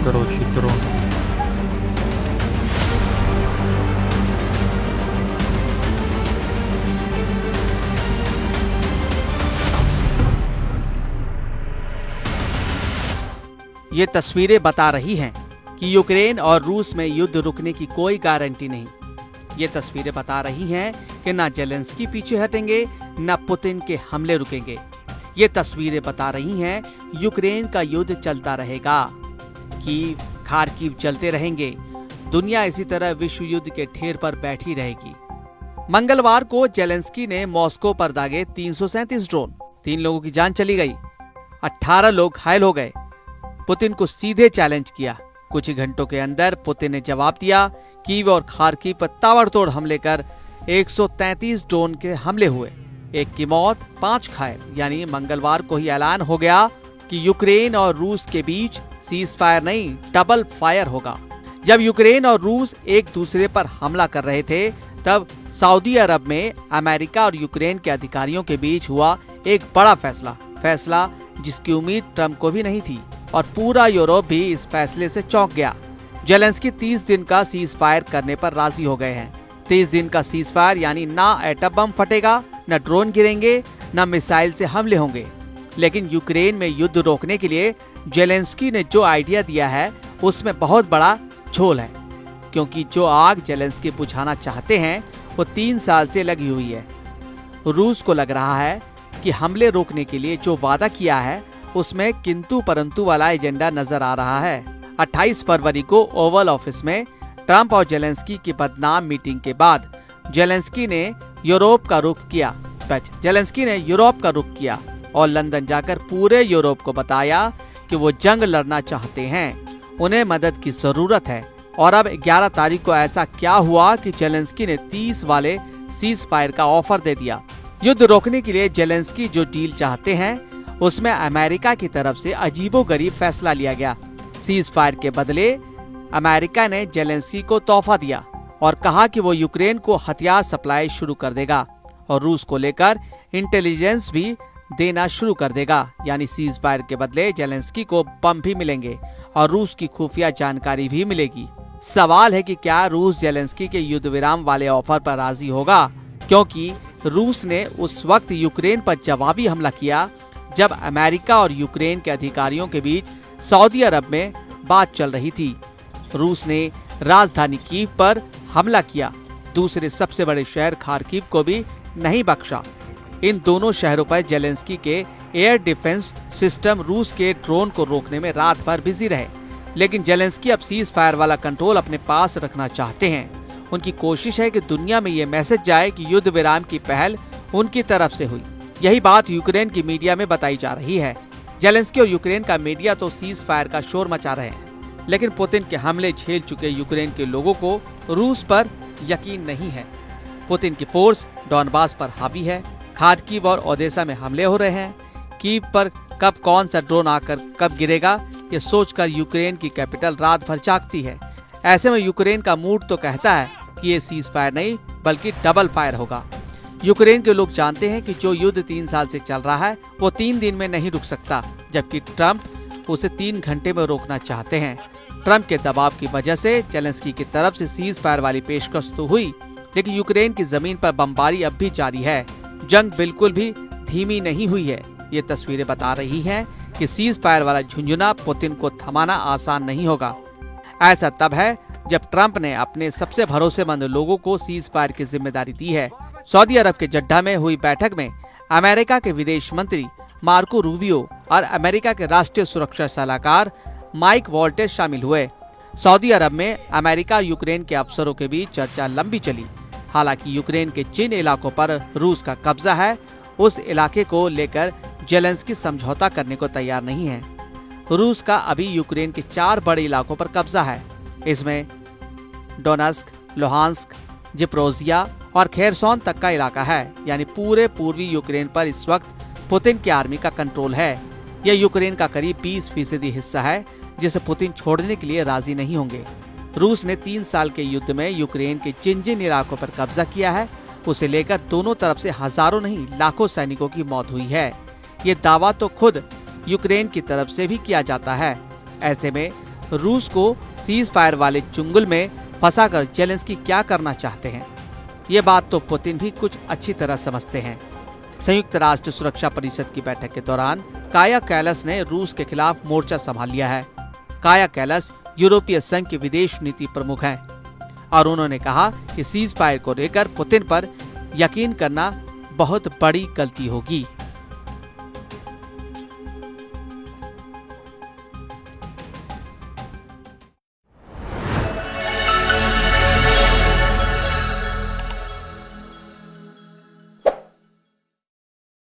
Chitrón. ये तस्वीरें बता रही हैं कि यूक्रेन और रूस में युद्ध रुकने की कोई गारंटी नहीं। ये तस्वीरें बता रही हैं कि न जेलेंस्की पीछे हटेंगे, न पुतिन के हमले रुकेंगे। ये तस्वीरें बता रही हैं यूक्रेन का युद्ध चलता रहेगा, कीव, खार्किव चलते रहेंगे। दुनिया इसी तरह विश्व युद्ध के ठेर पर बैठी रहेगी। मंगलवार को जेलेंस्की ने मॉस्को पर दागे 337 ड्रोन। 3 लोगों की जान चली गई, 18 लोग घायल हो गए। पुतिन को सीधे चैलेंज किया। कुछ ही घंटों के अंदर पुतिन ने जवाब दिया। कीव और खार्किव पर ताबड़तोड़ हमले कर 133 ड्रोन के हमले हुए। 1 की मौत, 5 घायल। यानी मंगलवार को ही ऐलान हो गया कि यूक्रेन और रूस के बीच सीज फायर नहीं, डबल फायर होगा। जब यूक्रेन और रूस एक दूसरे पर हमला कर रहे थे, तब सऊदी अरब में अमेरिका और यूक्रेन के अधिकारियों के बीच हुआ एक बड़ा फैसला जिसकी उम्मीद ट्रंप को भी नहीं थी, और पूरा यूरोप भी इस फैसले से चौंक गया। जेलेंस्की 30 दिन का सीज फायर करने पर राजी हो गए हैं। 30 दिन का सीज फायर यानी ना एटम बम फटेगा, न ड्रोन गिरेंगे, न मिसाइल से हमले होंगे। लेकिन यूक्रेन में युद्ध रोकने के लिए जेलेंस्की ने जो आइडिया दिया है उसमें बहुत बड़ा झोल है, क्योंकि जो आग जेलेंस्की बुझाना चाहते हैं वो 3 साल से लगी हुई है। रूस को लग रहा है कि हमले रोकने के लिए जो वादा किया है उसमें किंतु परंतु वाला एजेंडा नजर आ रहा है। 28 फरवरी को ओवल ऑफिस में ट्रंप और जेलेंस्की की बदनाम मीटिंग के बाद जेलेंस्की ने यूरोप का रुख किया और लंदन जाकर पूरे यूरोप को बताया कि वो जंग लड़ना चाहते हैं, उन्हें मदद की जरूरत है। और अब 11 तारीख को ऐसा क्या हुआ कि जेलेंस्की ने 30 वाले सीज फायर का ऑफर दे दिया। युद्ध रोकने के लिए जेलेंस्की जो डील चाहते हैं उसमें अमेरिका की तरफ से अजीबोगरीब फैसला लिया गया। सीज फायर के बदले अमेरिका ने जेलेंस्की को तोहफा दिया और कहा कि वो यूक्रेन को हथियार सप्लाई शुरू कर देगा और रूस को लेकर इंटेलिजेंस भी देना शुरू कर देगा। यानी सीज फायर के बदले जेलेंस्की को बम भी मिलेंगे और रूस की खुफिया जानकारी भी मिलेगी। सवाल है कि क्या रूस जेलेंस्की के युद्ध विराम वाले ऑफर पर राजी होगा, क्योंकि रूस ने उस वक्त यूक्रेन पर जवाबी हमला किया जब अमेरिका और यूक्रेन के अधिकारियों के बीच सऊदी अरब में बात चल रही थी। रूस ने राजधानी कीव पर हमला किया, दूसरे सबसे बड़े शहर खार्किव को भी नहीं बख्शा। इन दोनों शहरों पर जेलेंस्की के एयर डिफेंस सिस्टम रूस के ड्रोन को रोकने में रात भर बिजी रहे। लेकिन जेलेंस्की अब सीज फायर वाला कंट्रोल अपने पास रखना चाहते हैं। उनकी कोशिश है कि दुनिया में ये मैसेज जाए कि युद्ध विराम की पहल उनकी तरफ से हुई। यही बात यूक्रेन की मीडिया में बताई जा रही है। जेलेंस्की और यूक्रेन का मीडिया तो सीज फायर का शोर मचा रहे हैं, लेकिन पुतिन के हमले झेल चुके यूक्रेन के लोगों को रूस पर यकीन नहीं है। पुतिन की फोर्स डॉनबास पर हावी है। खार्किव और ओदेसा में हमले हो रहे हैं। कीव पर कब कौन सा ड्रोन आकर कब गिरेगा, ये सोचकर यूक्रेन की कैपिटल रात भर जागती है। ऐसे में यूक्रेन का मूड तो कहता है कि ये सीज फायर नहीं बल्कि डबल फायर होगा। यूक्रेन के लोग जानते हैं कि जो युद्ध 3 साल से चल रहा है वो 3 दिन में नहीं रुक सकता, जबकि ट्रंप उसे 3 घंटे में रोकना चाहते हैं। ट्रंप के दबाव की वजह से जेलेंस्की की तरफ से सीज फायर वाली पेशकश तो हुई, लेकिन यूक्रेन की जमीन पर बमबारी अब भी जारी है। जंग बिल्कुल भी धीमी नहीं हुई है। ये तस्वीरें बता रही हैं कि सीज फायर वाला झुंझुना पुतिन को थमाना आसान नहीं होगा। ऐसा तब है जब ट्रंप ने अपने सबसे भरोसेमंद लोगों को सीज फायर की जिम्मेदारी दी है। सऊदी अरब के जड्डा में हुई बैठक में अमेरिका के विदेश मंत्री मार्को रूबियो और अमेरिका के राष्ट्रीय सुरक्षा सलाहकार माइक वॉल्टेज शामिल हुए। सऊदी अरब में अमेरिका यूक्रेन के अफसरों के बीच चर्चा लंबी चली। हालांकि यूक्रेन के जिन इलाकों पर रूस का कब्जा है उस इलाके को लेकर जेलेंस्की समझौता करने को तैयार नहीं है। रूस का अभी यूक्रेन के 4 बड़े इलाकों पर कब्जा है। इसमें डोनेट्स्क, लुहांस्क, ज़पोरिज़िया और खेरसोन तक का इलाका है। यानी पूरे पूर्वी यूक्रेन पर इस वक्त पुतिन की आर्मी का कंट्रोल है। यह यूक्रेन का करीब 20% हिस्सा है जिसे पुतिन छोड़ने के लिए राजी नहीं होंगे। रूस ने 3 साल के युद्ध में यूक्रेन के जिन जिन इलाकों पर कब्जा किया है उसे लेकर दोनों तरफ से हजारों नहीं लाखों सैनिकों की मौत हुई है। ये दावा तो खुद यूक्रेन की तरफ से भी किया जाता है। ऐसे में रूस को सीज फायर वाले चुंगल में फंसाकर जेलेंस्की क्या करना चाहते हैं, ये बात तो पुतिन भी कुछ अच्छी तरह समझते हैं। संयुक्त राष्ट्र सुरक्षा परिषद की बैठक के दौरान काया कैलास ने रूस के खिलाफ मोर्चा संभाल लिया है। काया कैलास यूरोपीय संघ के विदेश नीति प्रमुख हैं और उन्होंने कहा कि सीज फायर को लेकर पुतिन पर यकीन करना बहुत बड़ी गलती होगी।